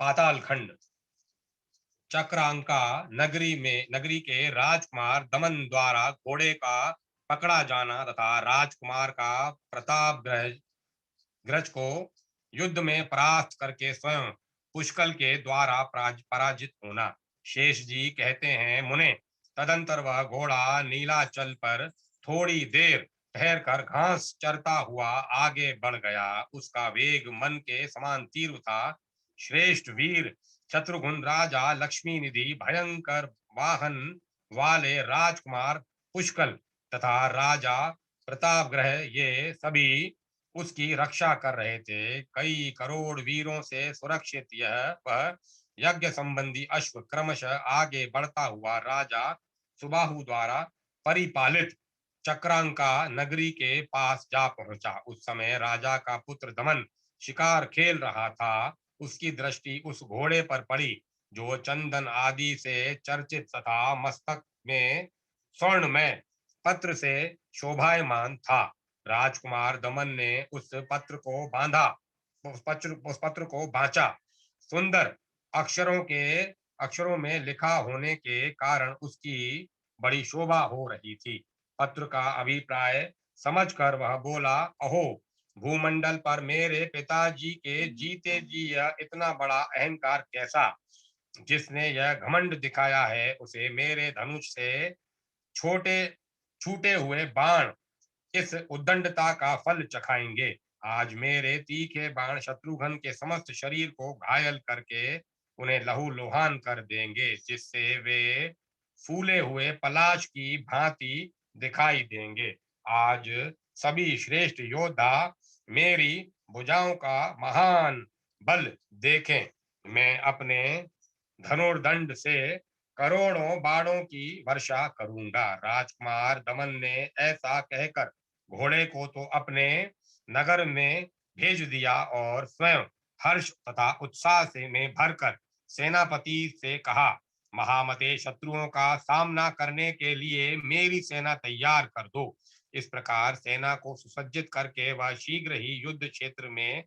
पाताल खंड। चक्रांका नगरी के राजकुमार दमन द्वारा घोड़े का पकड़ा जाना तथा राजकुमार का प्रताप ग्रज को युद्ध में परास्त करके स्वयं पुष्कल के द्वारा पराजित होना। शेष जी कहते हैं, मुने, तदंतर वह घोड़ा नीलाचल पर थोड़ी देर ठहर कर घास चरता हुआ आगे बढ़ गया। उसका वेग मन के समान तीव्र था। श्रेष्ठ वीर शत्रुघ्न, राजा लक्ष्मी निधि, भयंकर वाहन वाले राजकुमार पुष्कल तथा राजा प्रतापग्रह, ये सभी उसकी रक्षा कर रहे थे। कई करोड़ वीरों से सुरक्षित यह वह यज्ञ संबंधी अश्व क्रमशः आगे बढ़ता हुआ राजा सुबाहु द्वारा परिपालित चक्रांका नगरी के पास जा पहुंचा। उस समय राजा का पुत्र दमन शिकार खेल रहा था। उसकी दृष्टि उस घोड़े पर पड़ी जो चंदन आदि से चर्चित तथा मस्तक में स्वर्ण में पत्र से शोभायमान था। राजकुमार दमन ने उस पत्र को बांधा, उस पत्र को बांचा। सुंदर अक्षरों में लिखा होने के कारण उसकी बड़ी शोभा हो रही थी। पत्र का अभिप्राय समझकर वह बोला, अहो, भूमंडल पर मेरे पिताजी के जीते जी यह इतना बड़ा अहंकार कैसा? जिसने यह घमंड दिखाया है, उसे मेरे धनुष से छोटे छूटे हुए बाण इस उद्दंडता का फल चखाएंगे। आज मेरे तीखे बाण शत्रुघ्न के समस्त शरीर को घायल करके उन्हें लहूलुहान कर देंगे, जिससे वे फूले हुए पलाश की भांति दिखाई देंगे। आज सभी श्रेष्ठ योद्धा मेरी भुजाओं का महान बल देखें। मैं अपने धनुर्दंड से करोड़ों बाणों की वर्षा करूंगा। राजकुमार दमन ने ऐसा कहकर घोड़े को तो अपने नगर में भेज दिया और स्वयं हर्ष तथा उत्साह से में भरकर सेनापति से कहा, महामते, शत्रुओं का सामना करने के लिए मेरी सेना तैयार कर दो। इस प्रकार सेना को सुसज्जित करके वह शीघ्र ही युद्ध क्षेत्र में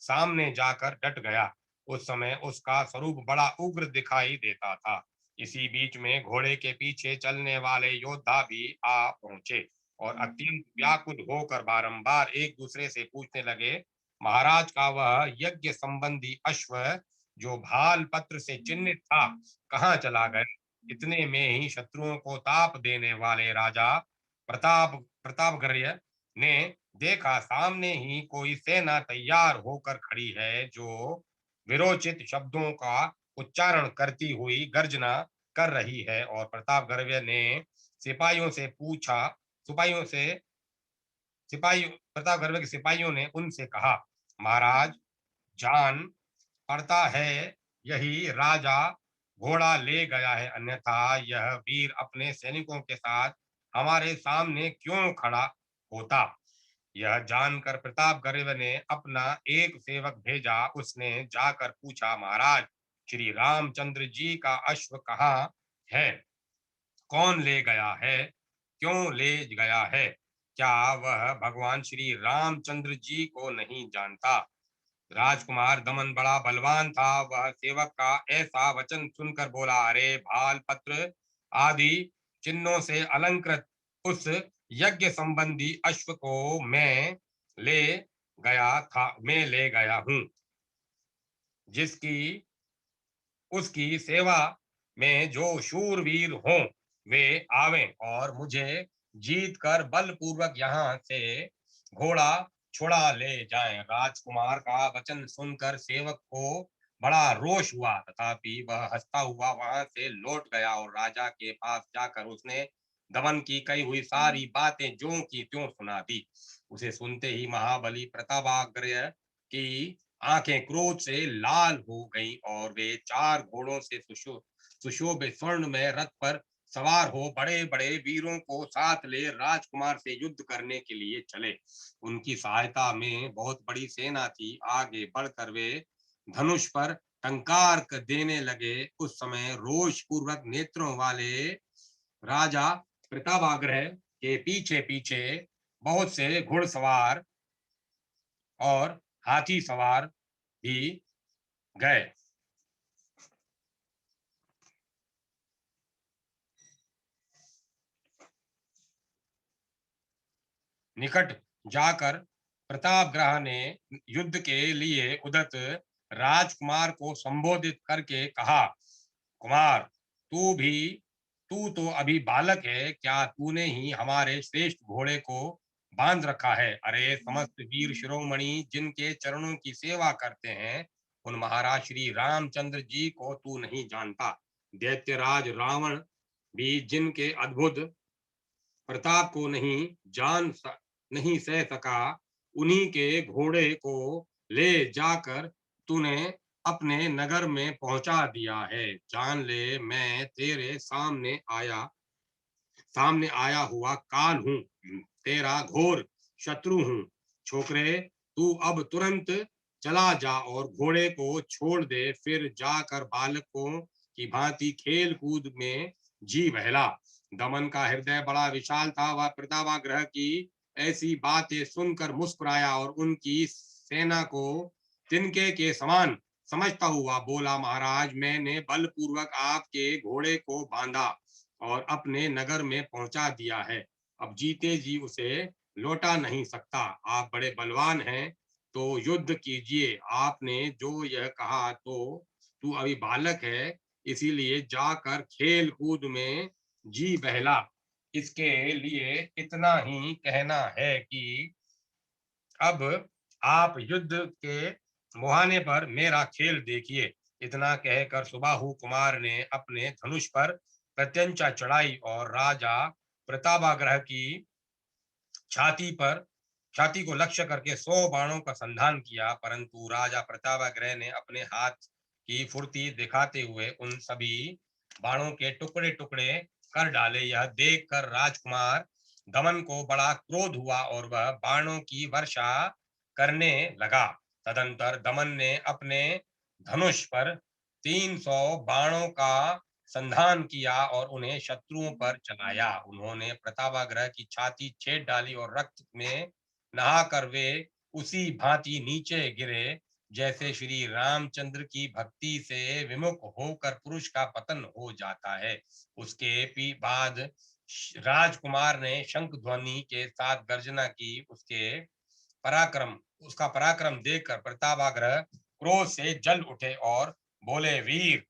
सामने जाकर डट गया। उस समय उसका स्वरूप बड़ा उग्र दिखाई देता था। इसी बीच में घोड़े के पीछे चलने वाले योद्धा भी आ पहुंचे और अत्यंत व्याकुल होकर बारंबार एक दूसरे से पूछने लगे, महाराज का वह यज्ञ संबंधी अश्व जो भाल पत्र से चिन्हित था, कहाँ चला गया? इतने में ही शत्रुओं को ताप देने वाले राजा प्रतापगर्य ने देखा, सामने ही कोई सेना तैयार होकर खड़ी है जो विरोचित शब्दों का उच्चारण करती हुई गर्जना कर रही है। और प्रतापगर्य ने सिपाहियों से पूछा सिपाहियों से सिपाही प्रतापगर्व के सिपाहियों ने उनसे कहा, महाराज, जान पड़ता है यही राजा घोड़ा ले गया है, अन्यथा यह वीर अपने सैनिकों के साथ हमारे सामने क्यों खड़ा होता? यह जानकर प्रतापगर्व ने अपना एक सेवक भेजा। उसने जाकर पूछा, महाराज, श्री रामचंद्र जी का अश्व कहाँ है? कौन ले गया है? क्यों ले गया है? क्या वह भगवान श्री रामचंद्र जी को नहीं जानता? राजकुमार दमन बड़ा बलवान था। वह सेवक का ऐसा वचन सुनकर बोला, अरे भाल पत्र आदि चिन्हों से अलंकृत उस यज्ञ संबंधी अश्व को ले मैं ले गया हूं। जिसकी उसकी सेवा में जो शूरवीर हों वे आवें और मुझे जीत कर बलपूर्वक यहाँ से घोड़ा छुड़ा ले जाएं। राजकुमार का वचन सुनकर सेवक को बड़ा रोष हुआ, तथापि वह हंसता हुआ वहां से लौट गया और राजा के पास जाकर उसने दमन की कही हुई सारी बातें ज्यों की त्यों सुना दी। उसे सुनते ही महाबली प्रतापाग्रह की आंखें क्रोध से लाल हो गईं और वे चार घोड़ों से सुशोभित स्वर्ण में रथ पर सवार हो बड़े बड़े वीरों को साथ ले राजकुमार से युद्ध करने के लिए चले। उनकी सहायता में बहुत बड़ी सेना थी। आगे बढ़कर वे धनुष पर टंकार देने लगे। उस समय रोष पूर्वक नेत्रों वाले राजा प्रतापाग्रह के पीछे पीछे बहुत से घुड़सवार और हाथी सवार भी गए। निकट जाकर प्रतापग्रह ने युद्ध के लिए उदत राजकुमार को संबोधित करके कहा, कुमार, तू तो अभी बालक है, क्या तूने ही हमारे श्रेष्ठ घोड़े को बांध रखा है? अरे समस्त वीर शिरोमणि जिनके चरणों की सेवा करते हैं, उन महाराज श्री रामचंद्र जी को तू नहीं जानता। दैत्यराज रावण भी जिनके अद्भुत प्रताप को नहीं सह सका, उन्हीं के घोड़े को ले जाकर तूने अपने नगर में पहुंचा दिया है। जान ले, मैं तेरे सामने आया हुआ काल हूँ, तेरा घोर शत्रु हूँ। छोकरे, तू अब तुरंत चला जा और घोड़े को छोड़ दे, फिर जाकर बालकों की भांति खेल कूद में जी बहला। दमन का हृदय बड़ा विशाल था। वह प्रतापाग्रह की ऐसी बातें सुनकर मुस्कुराया और उनकी सेना को तिनके के समान समझता हुआ बोला, महाराज, मैंने बलपूर्वक आपके घोड़े को बांधा और अपने नगर में पहुंचा दिया है। अब जीते जी उसे लौटा नहीं सकता। आप बड़े बलवान हैं, तो युद्ध कीजिए। आपने जो यह कहा तो तू अभी बालक है, इसीलिए जाकर खेल कूद में जी बहला। इसके लिए इतना ही कहना है कि अब आप युद्ध के मुहाने पर मेरा खेल देखिए। इतना कहकर सुबाहु कुमार ने अपने धनुष पर प्रत्यंचा चढ़ाई और राजा प्रतापाग्रह की छाती पर छाती को लक्ष्य करके 100 बाणों का संधान किया, परंतु राजा प्रतापाग्रह ने अपने हाथ की फुर्ती दिखाते हुए उन सभी बाणों के टुकड़े टुकड़े कर डाले। यह देखकर राजकुमार दमन को बड़ा क्रोध हुआ और वह बाणों की वर्षा करने लगा। तदंतर दमन ने अपने धनुष पर 300 बाणों का संधान किया और उन्हें शत्रुओं पर चलाया। उन्होंने प्रतापाग्रह की छाती छेद डाली और रक्त में नहाकर वे उसी भांति नीचे गिरे जैसे श्री रामचंद्र की भक्ति से विमुख होकर पुरुष का पतन हो जाता है। उसके बाद राजकुमार ने शंख ध्वनि के साथ गर्जना की। पराक्रम उसका पराक्रम देखकर प्रतापाग्रह क्रोध से जल उठे और बोले, वीर,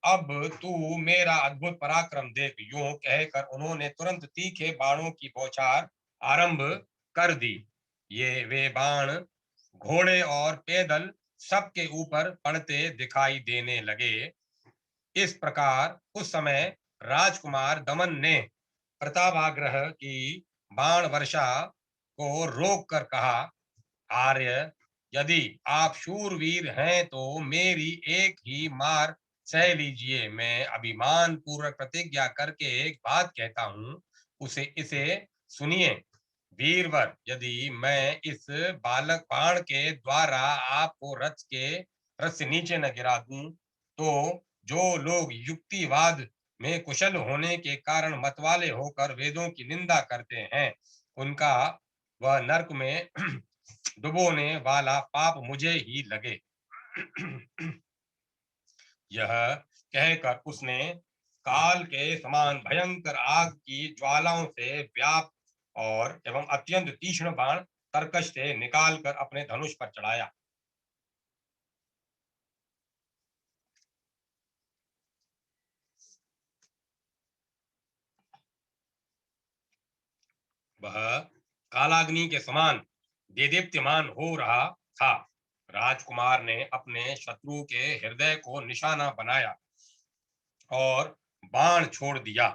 अब तू मेरा अद्भुत पराक्रम देख। यूं कहकर उन्होंने तुरंत तीखे बाणों की बौछार आरंभ कर दी। ये वे बाण घोड़े और पैदल सबके ऊपर पड़ते दिखाई देने लगे। इस प्रकार उस समय राजकुमार दमन ने प्रतापाग्रह की बाण वर्षा को रोक कर कहा, आर्य, यदि आप शूरवीर हैं तो मेरी एक ही मार सह लीजिए। मैं अभिमान पूर्वक प्रतिज्ञा करके एक बात कहता हूं, उसे इसे सुनिए। वीरवर, यदि मैं इस बालक बाण के द्वारा आपको रथ से नीचे न गिरा दूं, तो जो लोग युक्तिवाद में कुशल होने के कारण मतवाले होकर वेदों की निंदा करते हैं, उनका वह नरक में डुबोने वाला पाप मुझे ही लगे। यह कहकर उसने काल के समान भयंकर आग की ज्वालाओं से व्याप्त और एवं अत्यंत तीक्ष्ण बाण तरकश से निकालकर अपने धनुष पर चढ़ाया। वह कालाग्नि के समान देदीप्यमान हो रहा था। राजकुमार ने अपने शत्रु के हृदय को निशाना बनाया और बाण छोड़ दिया।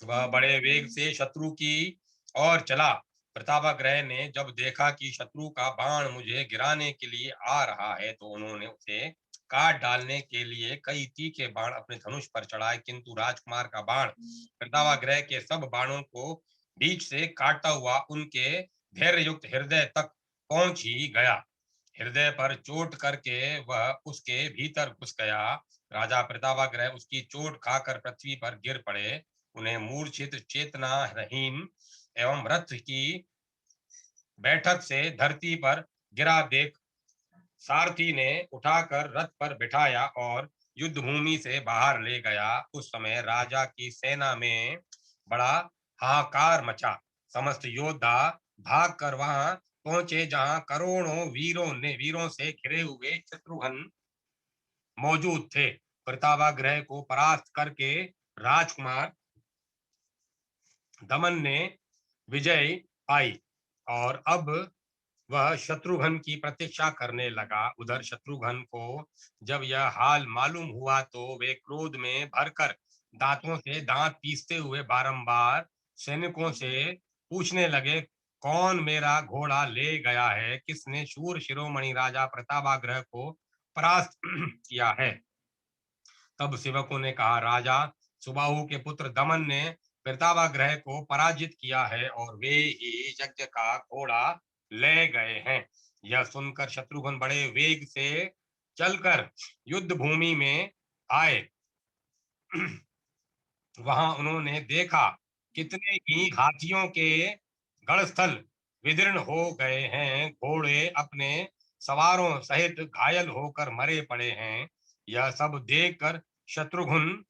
वह बड़े वेग से शत्रु की ओर चला। प्रतापाग्रह ने जब देखा कि शत्रु का बाण मुझे गिराने के लिए आ रहा है, तो उन्होंने उसे काट डालने के लिए कई तीखे बाण अपने धनुष पर चढ़ाए, किंतु राजकुमार का बाण प्रतापाग्रह के सब बाणों को बीच से काटता हुआ उनके धैर्य युक्त हृदय तक पहुंच ही गया। हृदय पर चोट करके वह उसके भीतर घुस गया। राजा प्रतापाग्रह उसकी चोट खाकर पृथ्वी पर गिर पड़े। उन्हें मूर्छित, चेतनाहीन एवं रथ की बैठक से धरती पर गिरा देख सारथी ने उठाकर रथ पर बिठाया और युद्ध भूमि से बाहर ले गया। उस समय राजा की सेना में बड़ा हाहाकार मचा। समस्त योद्धा भागकर वहां पहुंचे जहां करोड़ों वीरों से घिरे हुए शत्रुघ्न मौजूद थे। प्रतापाग्रह को परास्त करके राजकुमार दमन ने विजय पाई और अब वह शत्रुघ्न की प्रतीक्षा करने लगा। उधर शत्रुघ्न को जब यह हाल मालूम हुआ तो वे क्रोध में भरकर दांतों से दांत पीसते हुए बारंबार सैनिकों से पूछने लगे, कौन मेरा घोड़ा ले गया है? किसने शूर शिरोमणि राजा प्रतापाग्रह को परास्त किया है? तब सेवकों ने कहा, राजा सुबाहु के पुत्र दमन ने प्रतापाग्रह को पराजित किया है और वे ही यज्ञ का घोड़ा ले गए हैं। यह सुनकर शत्रुघ्न बड़े वेग से चलकर युद्ध भूमि में आए। वहां उन्होंने देखा कितने ही हाथियों के गढ़स्थल विदीर्ण हो गए हैं, घोड़े अपने सवारों सहित घायल होकर मरे पड़े हैं। यह सब देखकर शत्रुघ्न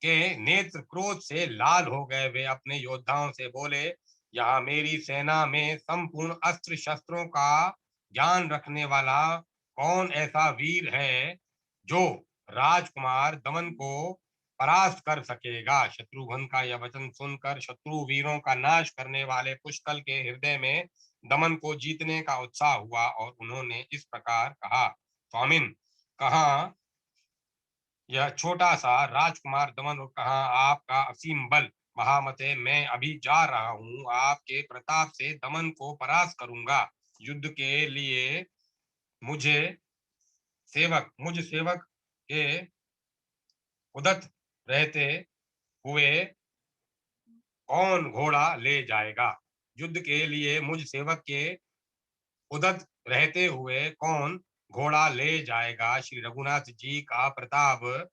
के नेत्र क्रोध से लाल हो गए। वे अपने योद्धाओं से बोले, यहाँ मेरी सेना में संपूर्ण अस्त्र शस्त्रों का ज्ञान रखने वाला कौन ऐसा वीर है जो राजकुमार दमन को परास्त कर सकेगा? शत्रुघ्न का यह वचन सुनकर शत्रु वीरों का नाश करने वाले पुष्कल के हृदय में दमन को जीतने का उत्साह हुआ और उन्होंने इस प्रकार कहा, स्वामिन, कहाँ यह छोटा सा राजकुमार दमन और कहाँ आपका असीम बल? महामते, मैं अभी जा रहा हूँ, आपके प्रताप से दमन को परास्त करूंगा। युद्ध के लिए मुझ सेवक के उदत रहते हुए कौन घोड़ा ले जाएगा? युद्ध के लिए मुझ सेवक के उदत रहते हुए कौन घोड़ा ले जाएगा? श्री रघुनाथ जी का प्रताप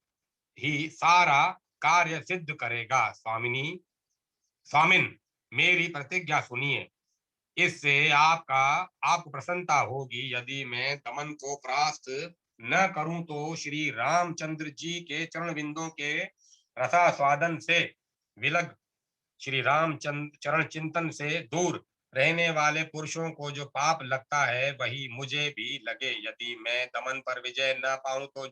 ही सारा कार्य सिद्ध करेगा। स्वामिन, मेरी प्रतिज्ञा सुनिए, इससे आपको प्रसन्नता होगी। यदि मैं दमन को परास्त न करूं तो श्री रामचंद्र जी के चरण बिंदों के रसास्वादन से विलग, श्री रामचंद्र चरण चिंतन से दूर रहने वाले पुरुषों को जो पाप लगता है वही मुझे भी लगे। यदि मैं दमन पर विजय न पाऊं तो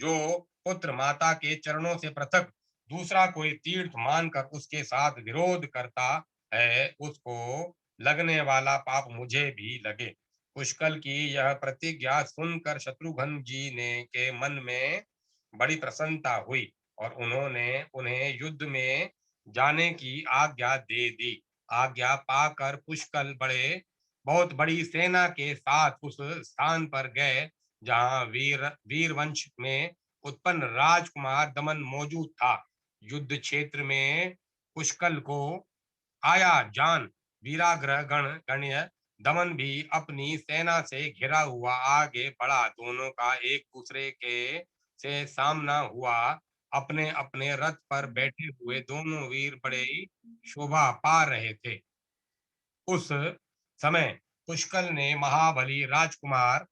जो पुत्र माता के चरणों से पृथक दूसरा कोई तीर्थ मानकर उसके साथ विरोध करता है, उसको लगने वाला पाप मुझे भी लगे। पुष्कल की यह प्रतिज्ञा सुनकर शत्रुघ्न जी ने के मन में बड़ी प्रसन्नता हुई और उन्होंने उन्हें युद्ध में जाने की आज्ञा दे दी। आज्ञा पाकर पुष्कल बहुत बड़ी सेना के साथ उस स्थान पर गए जहां वीर वंश में उत्पन्न राजकुमार दमन मौजूद था। युद्ध क्षेत्र में पुष्कल को आया जान वीराग्रह गण्य दमन भी अपनी सेना से घिरा हुआ आगे बढ़ा। दोनों का एक दूसरे के से सामना हुआ। अपने अपने रथ पर बैठे हुए दोनों वीर बड़े ही शोभा पा रहे थे। उस समय पुष्कल ने महाबली राजकुमार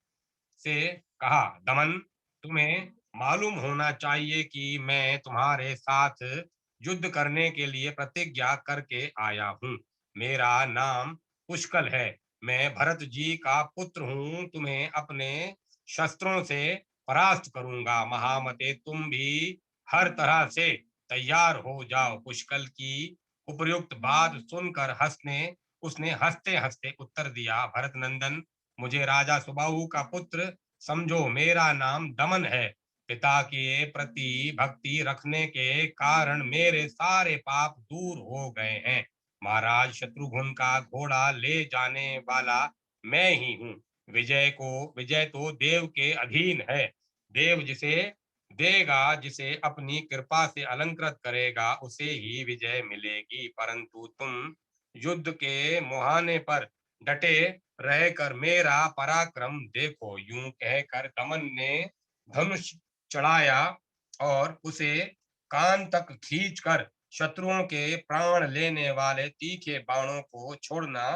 से कहा, दमन, तुम्हें मालूम होना चाहिए कि मैं तुम्हारे साथ युद्ध करने के लिए प्रतिज्ञा करके आया हूँ। मेरा नाम पुष्कल है, मैं भरत जी का पुत्र हूँ, तुम्हें अपने शस्त्रों से परास्त करूंगा। महामते, तुम भी हर तरह से तैयार हो जाओ। पुष्कल की उपयुक्त बात सुनकर उसने हंसते हंसते उत्तर दिया, भरत नंदन, मुझे राजा सुबाहु का पुत्र समझो, मेरा नाम दमन है। पिता के प्रति भक्ति रखने के कारण मेरे सारे पाप दूर हो गए हैं। महाराज, शत्रुघ्न का घोड़ा ले जाने वाला मैं ही हूँ। विजय तो देव के अधीन है। देव जिसे देगा, जिसे अपनी कृपा से अलंकृत करेगा, उसे ही विजय मिलेगी। परंतु तुम युद्ध के मुहाने पर डटे रहकर मेरा पराक्रम देखो। यूं कहकर दमन ने धनुष चढ़ाया और उसे कान तक खींचकर शत्रुओं के प्राण लेने वाले तीखे बाणों को छोड़ना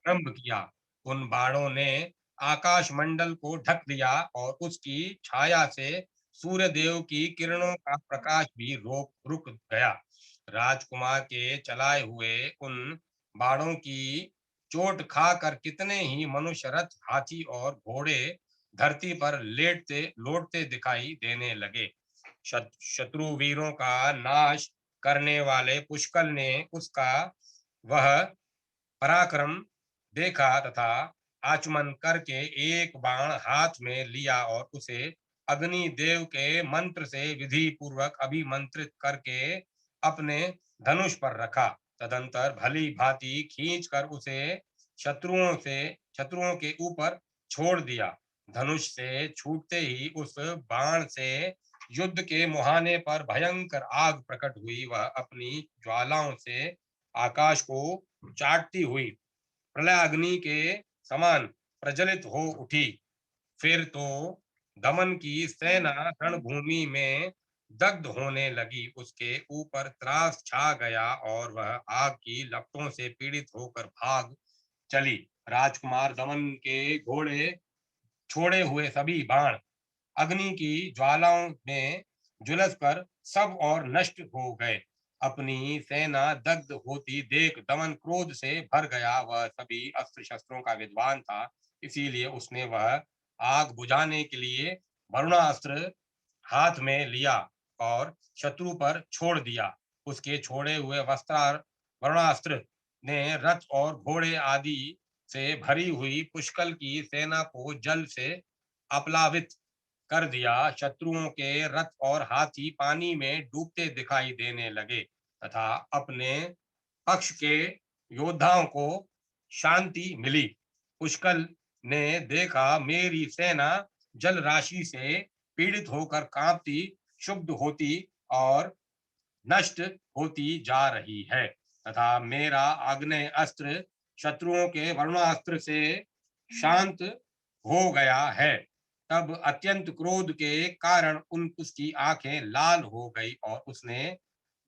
प्रारंभ किया। उन बाणों ने आकाश मंडल को ढक दिया और उसकी छाया से सूर्य देव की किरणों का प्रकाश भी रुक गया। राजकुमार के चलाए हुए उन बाणों की चोट खाकर कितने ही मनुष्य, रथ, हाथी और घोड़े धरती पर लेटते लौटते दिखाई देने लगे। शत्रु वीरों का नाश करने वाले पुष्कल ने उसका वह पराक्रम देखा तथा आचमन करके एक बाण हाथ में लिया और उसे अग्नि देव के मंत्र से विधि पूर्वक अभिमंत्रित करके अपने धनुष पर रखा। तदंतर भली भांति खींचकर उसे शत्रुओं के ऊपर छोड़ दिया। धनुष से छूटते ही उस बाण से युद्ध के मुहाने पर भयंकर आग प्रकट हुई। वह अपनी ज्वालाओं से आकाश को चाटती हुई प्रलयाग्नि के समान प्रज्वलित हो उठी। फिर तो दमन की सेना रणभूमि में दग्ध होने लगी। उसके ऊपर त्रास छा गया और वह आग की लपटों से पीड़ित होकर भाग चली। राजकुमार दमन के घोड़े छोड़े हुए सभी बाण अग्नि की ज्वालाओं में झुलसकर सब और नष्ट हो गए। अपनी सेना दग्ध होती देख दमन क्रोध से भर गया। वह सभी अस्त्र शस्त्रों का विद्वान था, इसीलिए उसने वह आग बुझाने के लिए वरुणास्त्र हाथ में लिया और शत्रु पर छोड़ दिया। उसके छोड़े हुए वरुणास्त्र ने रथ और घोड़े आदि से भरी हुई पुष्कल की सेना को जल से अप्लावित कर दिया। शत्रुओं के रथ और हाथी पानी में डूबते दिखाई देने लगे तथा अपने पक्ष के योद्धाओं को शांति मिली। पुष्कल ने देखा मेरी सेना जल राशि से पीड़ित होकर कांपती, क्षुब्ध होती और नष्ट होती जा रही है तथा मेरा आग्नेय अस्त्र शत्रुओं के वरुणास्त्र से शांत हो गया है। तब अत्यंत क्रोध के कारण उसकी आंखें लाल हो गई और उसने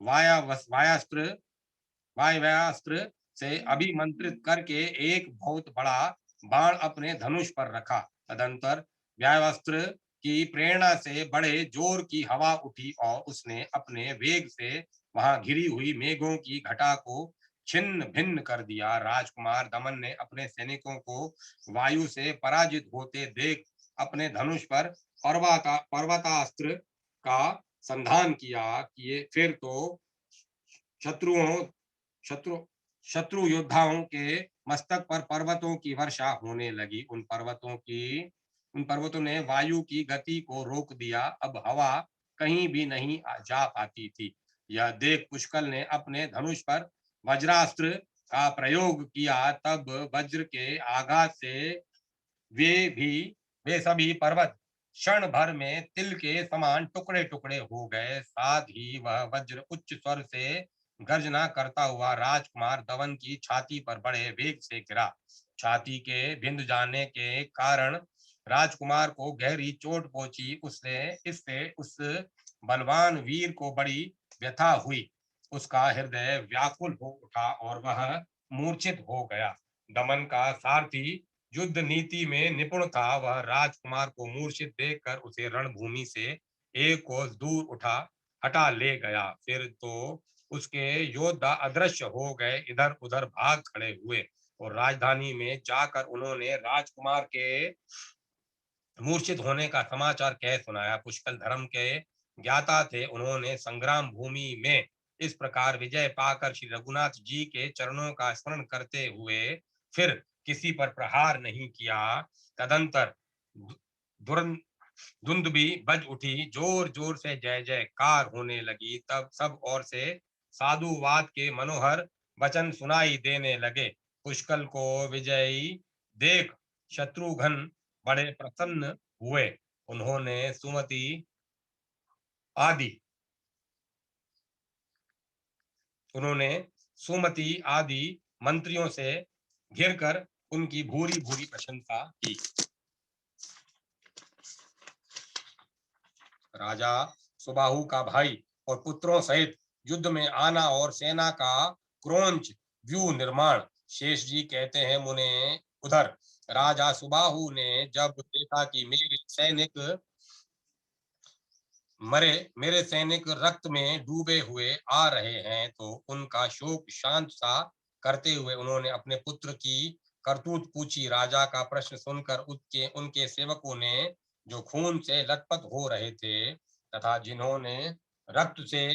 वायास्त्र वायव्यास्त्र से अभिमंत्रित करके एक बहुत बड़ा बाण अपने धनुष पर रखा। तदंतर वायव्यास्त्र की प्रेरणा से बड़े जोर की हवा उठी और उसने अपने वेग से वहां घिरी हुई मेघों की घटा को छिन्न भिन्न कर दिया। राजकुमार दमन ने अपने सैनिकों को वायु से पराजित होते देख अपने धनुष पर पर्वतास्त्र का संधान किया। किए फिर तो शत्रुओं शत्रु शत्रु योद्धाओं के मस्तक पर पर्वतों की वर्षा होने लगी। उन पर्वतों ने वायु की गति को रोक दिया। अब हवा कहीं भी नहीं जा पाती थी। यह देख पुष्कल ने अपने धनुष पर वज्रास्त्र का प्रयोग किया। तब वज्र के आघात से वे भी वे सभी पर्वत क्षण भर में तिल के समान टुकड़े टुकड़े हो गए। साथ ही वह वज्र उच्च स्वर से गर्जना करता हुआ राजकुमार दमन की छाती पर बड़े वेग से गिरा। छाती के भिंद जाने के कारण राजकुमार को गहरी चोट पहुंची। उससे इससे उस बलवान वीर को बड़ी व्यथा हुई। उसका हृदय व्याकुल हो उठा और वह मूर्छित हो गया। दमन का सारथी युद्ध नीति में निपुण था। वह राजकुमार को मूर्छित देखकर उसे रणभूमि से एक कोस दूर हटा ले गया। फिर तो उसके योद्धा अदृश्य हो गए, इधर उधर भाग खड़े हुए और राजधानी में जाकर उन्होंने राजकुमार के मूर्छित होने का समाचार कह सुनाया। पुष्कल धर्म के ज्ञाता थे। उन्होंने संग्राम भूमि में इस प्रकार विजय पाकर श्री रघुनाथ जी के चरणों का स्मरण करते हुए फिर किसी पर प्रहार नहीं किया। तदंतर धुंध भी बज उठी, जोर जोर से जय जयकार होने लगी। तब सब ओर से साधुवाद के मनोहर वचन सुनाई देने लगे। पुष्कल को विजयी देख शत्रुघ्न बड़े प्रसन्न हुए। उन्होंने आदि उन्होंने सुमति आदि मंत्रियों से घिरकर उनकी भूरी भूरी प्रशंसा की। राजा सुबाहु का भाई और पुत्रों सहित युद्ध में आना और सेना का क्रोंच व्यू निर्माण। शेष जी कहते हैं, मुने उधर राजा सुबाहु ने जब देखा कि मेरे सैनिक रक्त में डूबे हुए आ रहे हैं तो उनका शोक शांत सा करते हुए उन्होंने अपने पुत्र की करतूत पूछी। राजा का प्रश्न सुनकर उनके सेवकों ने, जो खून से लथपथ हो रहे थे तथा जिन्होंने रक्त से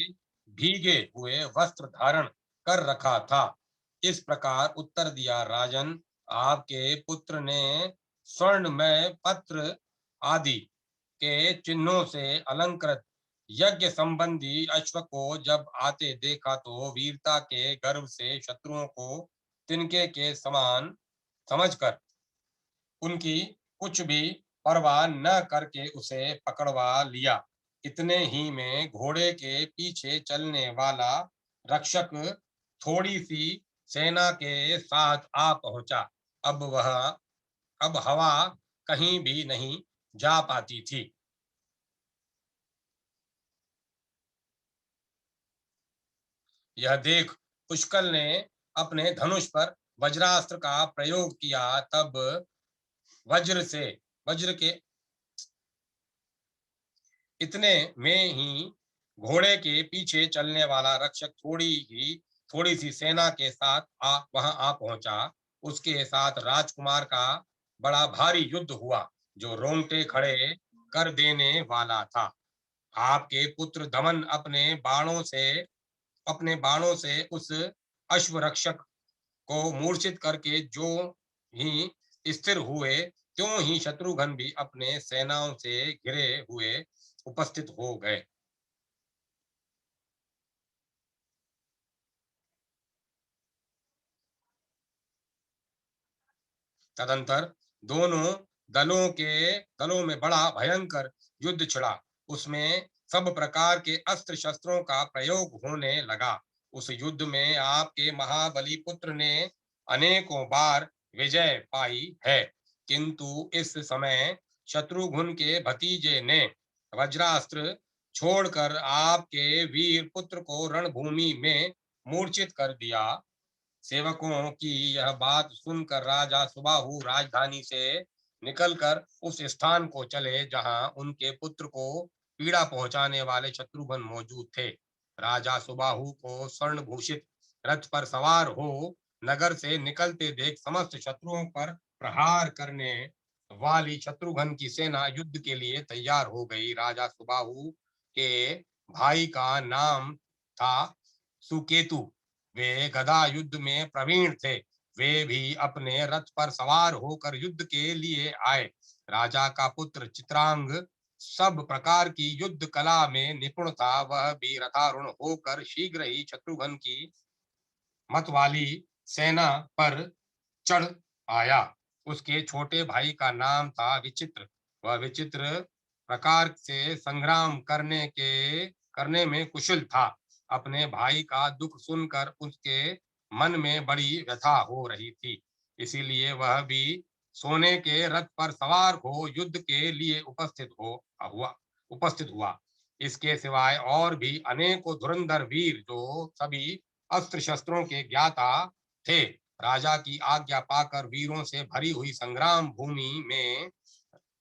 भीगे हुए वस्त्र धारण कर रखा था, इस प्रकार उत्तर दिया, राजन, आपके पुत्र ने स्वर्णमय पत्र आदि के चिन्हों से अलंकृत यज्ञ संबंधी अश्व को जब आते देखा तो वीरता के गर्व से शत्रुओं को तिनके के समान समझकर उनकी कुछ भी परवाह न करके उसे पकड़वा लिया। इतने ही में घोड़े के पीछे चलने वाला रक्षक थोड़ी सी सेना के साथ आ पहुंचा। अब हवा कहीं भी नहीं जा पाती थी। यह देख पुष्कल ने अपने धनुष पर वज्रास्त्र का प्रयोग किया। तब वज्र के इतने में ही घोड़े के पीछे चलने वाला रक्षक थोड़ी सी सेना के साथ वहां आ पहुंचा। उसके साथ राजकुमार का बड़ा भारी युद्ध हुआ, जो रोंगटे खड़े कर देने वाला था। आपके पुत्र दमन अपने बाणों से उस अश्वरक्षक को मूर्छित करके जो ही स्थिर हुए, त्यों ही शत्रुघ्न भी अपने सेनाओं से घिरे हुए उपस्थित हो गए। तदंतर दोनों दलों में बड़ा भयंकर युद्ध छिड़ा। उसमें सब प्रकार के अस्त्र शस्त्रों का प्रयोग होने लगा। उस युद्ध में आपके महाबली पुत्र ने अनेकों बार विजय पाई है, किंतु इस समय शत्रुघ्न के भतीजे ने वज्रास्त्र छोड़कर आपके वीर पुत्र को रणभूमि में मूर्छित कर दिया। सेवकों की यह बात सुनकर राजा सुबाहु राजधानी से निकलकर उस स्थान को चले जहां उनके पुत्र को पीड़ा पहुंचाने वाले शत्रुघ्न मौजूद थे। राजा सुबाहु को स्वर्ण भूषित रथ पर सवार हो नगर से निकलते देख समस्त शत्रुओं पर प्रहार करने वाली शत्रुघ्न की सेना युद्ध के लिए तैयार हो गई। राजा सुबाहु के भाई का नाम था सुकेतु। वे गदा युद्ध में प्रवीण थे। वे भी अपने रथ पर सवार होकर युद्ध के लिए आए। राजा का पुत्र चित्रांग सब प्रकार की युद्ध कला में निपुण था। वह भी रथारूढ़ होकर शीघ्र ही शत्रुघ्न की मत वाली सेना पर चढ़ आया। उसके छोटे भाई का नाम था विचित्र। वह विचित्र प्रकार से संग्राम करने में कुशल था। अपने भाई का दुख सुनकर उसके मन में बड़ी व्यथा हो रही थी, इसीलिए वह भी सोने के रथ पर सवार हो युद्ध के लिए उपस्थित हुआ। इसके सिवाय और भी अनेकों धुरंधर वीर, जो सभी अस्त्र शस्त्रों के ज्ञाता थे, राजा की आज्ञा पाकर वीरों से भरी हुई संग्राम भूमि में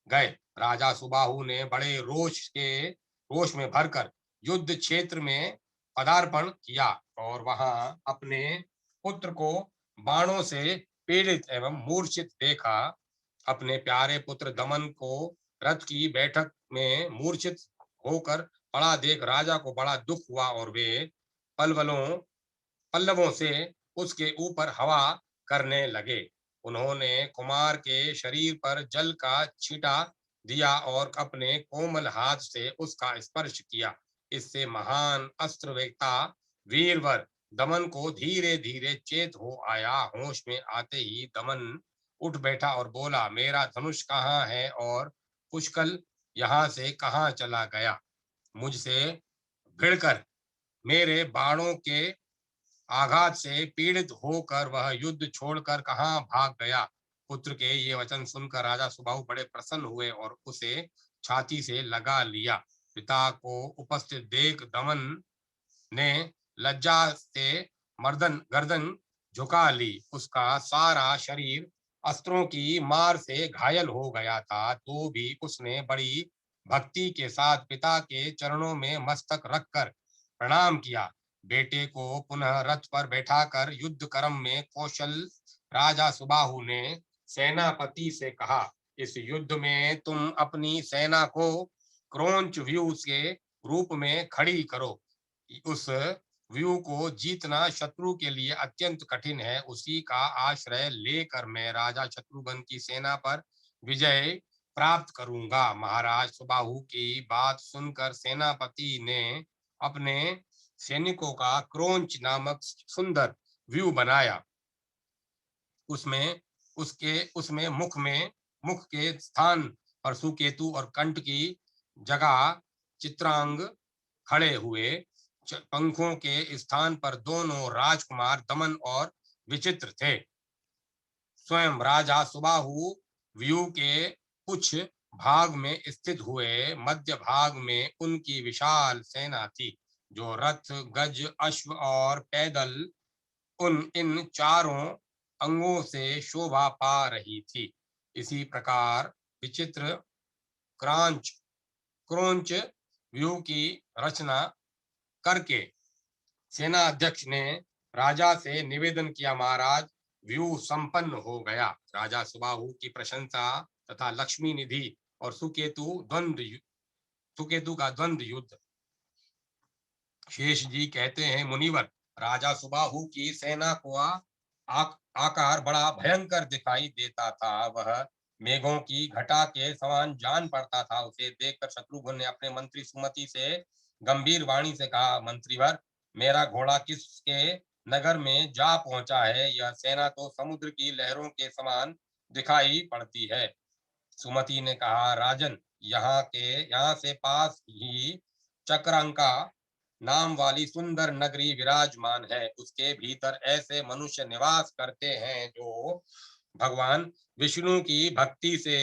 गए। राजा सुबाहु ने बड़े रोष में भरकर युद्ध क्षेत्र में पदार्पण किया और वहां अपने पुत्र को बाणों से पीड़ित एवं मूर्छित देखा। अपने प्यारे पुत्र दमन को रथ की बैठक में मूर्छित होकर पड़ा देख राजा को बड़ा दुख हुआ और वे पलवलों पल्लवों से उसके ऊपर हवा करने लगे। उन्होंने कुमार के शरीर पर जल का छींटा दिया और अपने कोमल हाथ से उसका स्पर्श किया। इससे महान अस्त्रवेत्ता वीरवर दमन को धीरे धीरे चेत हो आया। होश में आते ही दमन उठ बैठा और बोला, मेरा धनुष कहाँ है और पुष्कल यहाँ से कहाँ चला गया? मुझसे भिड़कर मेरे बाणों के आघात से पीड़ित होकर वह युद्ध छोड़कर कहाँ भाग गया? पुत्र के ये वचन सुनकर राजा सुबाहु बड़े प्रसन्न हुए और उसे छाती से लगा लिया। पिता को उपस्थित देख दमन ने लज्जा से गर्दन झुका ली। उसका सारा शरीर अस्त्रों की मार से घायल हो गया था, तो भी उसने बड़ी भक्ति के साथ पिता के चरणों में मस्तक रखकर प्रणाम किया। बेटे को पुनः रथ पर बैठाकर युद्ध क्रम में कौशल राजा सुबाहु ने सेनापति से कहा, इस युद्ध में तुम अपनी सेना को क्रोंच व्यू के रूप में खड़ी करो। उस व्यू को जीतना शत्रु के लिए अत्यंत कठिन है। उसी का आश्रय लेकर मैं राजा शत्रुघ्न की सेना पर विजय प्राप्त करूंगा। महाराज सुबाहु की बात सुनकर सेनापति ने अपने सैनिकों का क्रोंच नामक सुंदर व्यू बनाया। उसमें मुख के स्थान पर सुकेतु और कंठ की जगह चित्रांग खड़े हुए। पंखों के स्थान पर दोनों राजकुमार दमन और विचित्र थे। स्वयं राजा सुबाहु व्यू के कुछ भाग में स्थित हुए। मध्य भाग में उनकी विशाल सेना थी, जो रथ, गज, अश्व और पैदल इन चारों अंगों से शोभा पा रही थी। इसी प्रकार विचित्र क्रोंच व्यू की रचना करके सेना अध्यक्ष ने राजा से निवेदन किया, महाराज, व्यू संपन्न हो गया। राजा सुबाहु की प्रशंसा तथा लक्ष्मी निधि और सुकेतु का द्वंद्व युद्ध। शेष जी कहते हैं, मुनिवर, राजा सुबाहु की सेना को आकार बड़ा भयंकर दिखाई देता था। वह मेघों की घटा के समान जान पड़ता था। उसे देखकर शत्रुघ्न ने अपने मंत्री सुमति से गंभीर वाणी से कहा, मंत्रीवर, मेरा घोड़ा किसके नगर में जा पहुंचा है? यह सेना तो समुद्र की लहरों के समान दिखाई पड़ती है। सुमति ने कहा, राजन, यहाँ से पास ही चक्रांका नाम वाली सुंदर नगरी विराजमान है। उसके भीतर ऐसे मनुष्य निवास करते हैं जो भगवान विष्णु की भक्ति से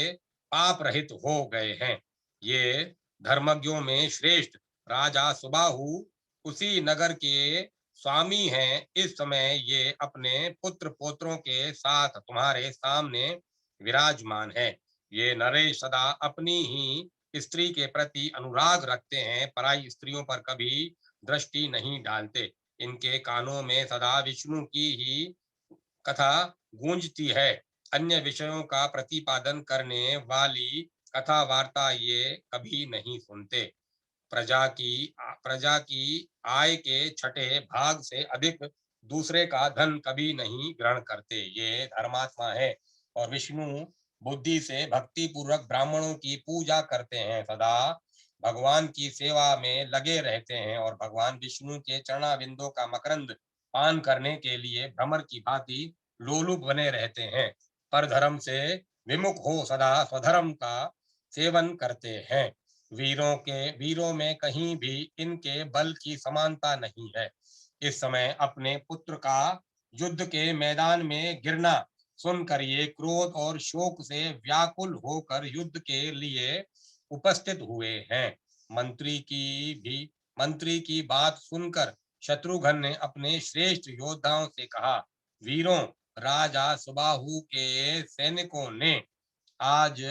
पाप रहित हो गए हैं। ये धर्मज्ञों में श्रेष्ठ राजा सुबाहु उसी नगर के स्वामी हैं। इस समय ये अपने पुत्र पोत्रों के साथ तुम्हारे सामने विराजमान है। ये नरेश सदा अपनी ही स्त्री के प्रति अनुराग रखते हैं, पराई स्त्रियों पर कभी दृष्टि नहीं डालते। इनके कानों में सदा विष्णु की ही कथा गूंजती है। अन्य विषयों का प्रतिपादन करने वाली कथा वार्ता ये कभी नहीं सुनते। प्रजा की आय के छठे भाग से अधिक दूसरे का धन कभी नहीं ग्रहण करते। ये धर्मात्मा है और विष्णु बुद्धि से भक्ति पूर्वक ब्राह्मणों की पूजा करते हैं। सदा भगवान की सेवा में लगे रहते हैं और भगवान विष्णु के चरणाविंदों का मकरंद पान करने के लिए भ्रमर की भांति लोलुप बने रहते हैं। पर धर्म से विमुख हो सदा स्वधर्म का सेवन करते हैं। वीरों में कहीं भी इनके बल की समानता नहीं है। इस समय अपने पुत्र का युद्ध के मैदान में गिरना सुनकर ये क्रोध और शोक से व्याकुल होकर युद्ध के लिए उपस्थित हुए हैं। मंत्री की बात सुनकर शत्रुघ्न ने अपने श्रेष्ठ योद्धाओं से कहा, वीरों, राजा सुबाहु के सैनिकों ने आज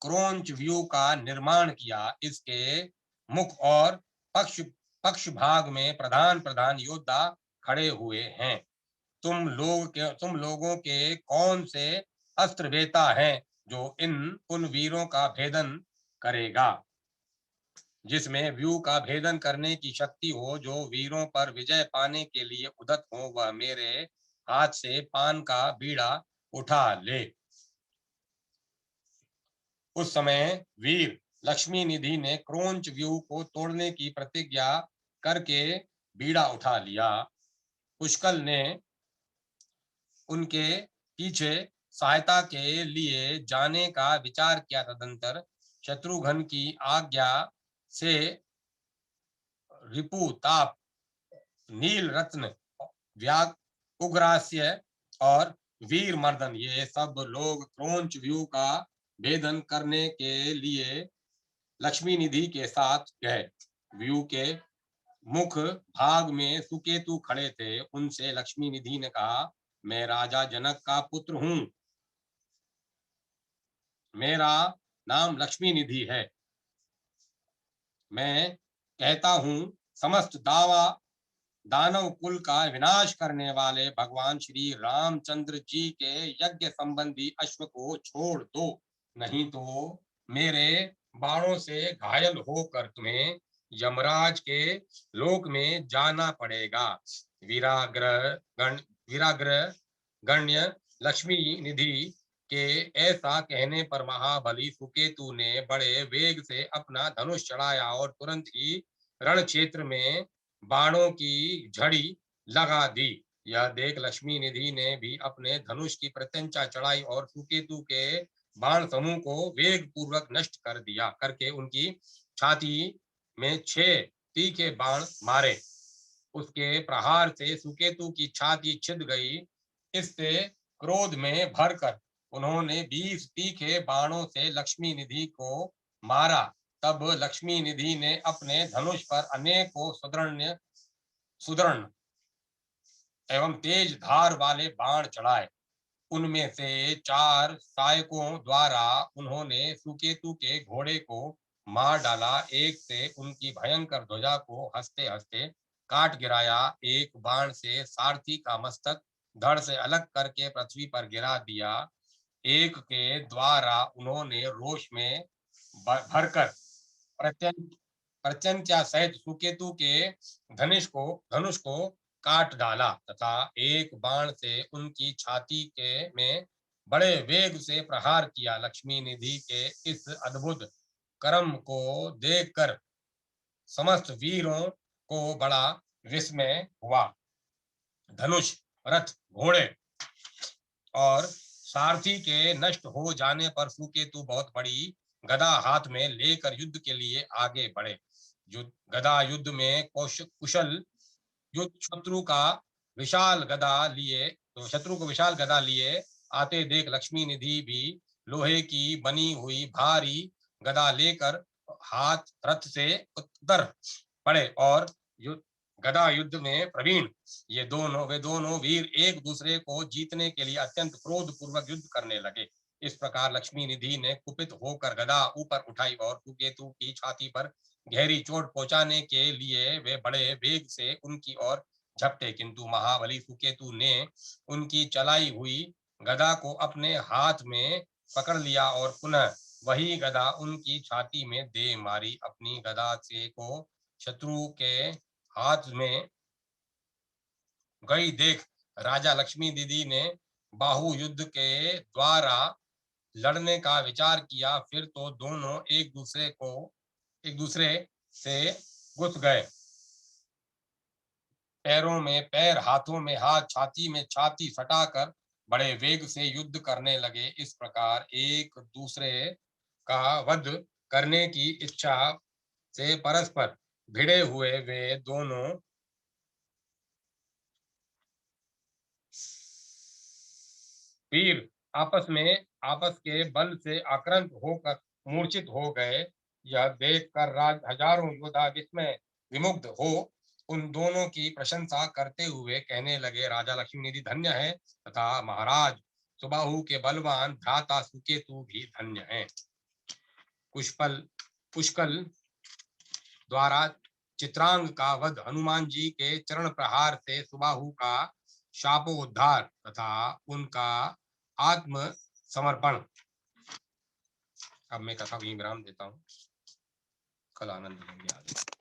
क्रोंच व्यू का निर्माण किया। इसके मुख और पक्ष भाग में प्रधान प्रधान योद्धा खड़े हुए हैं। तुम लोगों के कौन से अस्त्र वेता हैं जो उन वीरों का भेदन करेगा? जिसमें व्यू का भेदन करने की शक्ति हो, जो वीरों पर विजय पाने के लिए उद्यत हो, वह मेरे हाथ से पान का बीड़ा उठा ले। उस समय वीर लक्ष्मी निधि ने क्रोंच व्यू को तोड़ने की प्रतिज्ञा करके बीड़ा उठा लिया। पुष्कल ने उनके पीछे सहायता के लिए जाने का विचार किया। तदंतर शत्रुघ्न की आज्ञा से रिपु, ताप, नील रत्न, व्याग, उग्रास्य और वीर मर्दन, ये सब लोग क्रोंच व्यू का भेदन करने के लिए लक्ष्मी निधि के साथ गए। व्यू के मुख भाग में सुकेतु खड़े थे। उनसे लक्ष्मी निधि ने कहा, मैं राजा जनक का पुत्र हूं। मेरा नाम लक्ष्मी निधि है। मैं कहता हूं, समस्त दानव कुल का विनाश करने वाले भगवान श्री रामचंद्र जी के यज्ञ संबंधी अश्व को छोड़ दो, नहीं तो मेरे बाणों से घायल होकर तुम्हें यमराज के लोक में जाना पड़ेगा। वीराग्र गण्य लक्ष्मी निधि के ऐसा कहने पर महाबली सुकेतु ने बड़े वेग से अपना धनुष चढ़ाया और तुरंत ही रण क्षेत्र में बाणों की झड़ी लगा दी। यह देख लक्ष्मी निधि ने भी अपने धनुष की प्रत्यंचा चढ़ाई और सुकेतु के बाण समूह को वेग पूर्वक नष्ट कर दिया, करके उनकी छाती में 6 तीखे बाण मारे। उसके प्रहार से सुकेतु की छाती छिद गई। इससे क्रोध में भरकर उन्होंने 20 तीखे बाणों से लक्ष्मी निधि को मारा। तब लक्ष्मी निधि ने अपने धनुष पर अनेकों सुदृढ़ एवं तेज धार वाले बाण चढ़ाए। उनमें से 4 सहायकों द्वारा उन्होंने सुकेतु के घोड़े को मार डाला। एक से उनकी भयंकर ध्वजा को हंसते हंसते काट गिराया। एक बाण से सारथी का मस्तक धड़ से अलग करके पृथ्वी पर गिरा दिया। एक के द्वारा उन्होंने रोष में भरकर प्रत्यंचा सहित सुकेतु के धनुष को काट डाला तथा एक बाण से उनकी छाती के में बड़े वेग से प्रहार किया। लक्ष्मी निधि के इस अद्भुत कर्म को देखकर समस्त वीरों को बड़ा विस्मय हुआ। धनुष, रथ, घोड़े और सारथी के नष्ट हो जाने पर सुकेतु बहुत बड़ी गदा हाथ में लेकर युद्ध के लिए आगे बढ़े। गदा युद्ध में कुशल युद्ध शत्रु को विशाल गदा लिए आते देख लक्ष्मी निधि भी लोहे की बनी हुई भारी गदा लेकर हाथ रथ से उतर पड़े और गदा युद्ध में प्रवीण वे दोनों वीर एक दूसरे को जीतने के लिए अत्यंत क्रोध पूर्वक युद्ध करने लगे। इस प्रकार लक्ष्मी निधि ने कुपित होकर गदा ऊपर उठाई और सुकेतु की छाती पर गहरी चोट पहुंचाने के लिए वे बड़े वेग से उनकी ओर झपटे, किंतु महाबली सुकेतु ने उनकी चलाई हुई गदा को अपने हाथ में पकड़ लिया और पुनः वही गदा उनकी छाती में दे मारी। अपनी गदा से को शत्रु के हाथ में गई देख राजा लक्ष्मी निधि ने बाहु युद्ध के द्वारा लड़ने का विचार किया। फिर तो दोनों एक दूसरे से घुस गए। पैरों में पैर, हाथों में हाथ, छाती में छाती सटाकर बड़े वेग से युद्ध करने लगे। इस प्रकार एक दूसरे का वध करने की इच्छा से परस्पर भिड़े हुए वे दोनों वीर आपस के बल से आक्रांत होकर मूर्छित हो गए। यह देखकर हजारों योद्धा विस्मय विमुग्ध हो उन दोनों की प्रशंसा करते हुए कहने लगे, राजा लक्ष्मी निधि धन्य है तथा महाराज सुबाहु के बलवान भ्राता सुकेतु भी धन्य हैं। पुष्कल द्वारा चित्रांग का वध, हनुमान जी के चरण प्रहार से सुबाहु का शापोद्धार तथा उनका आत्म समर्पण। अब मैं कथा को विराम देता हूँ। कल आनंद लेंगे आगे।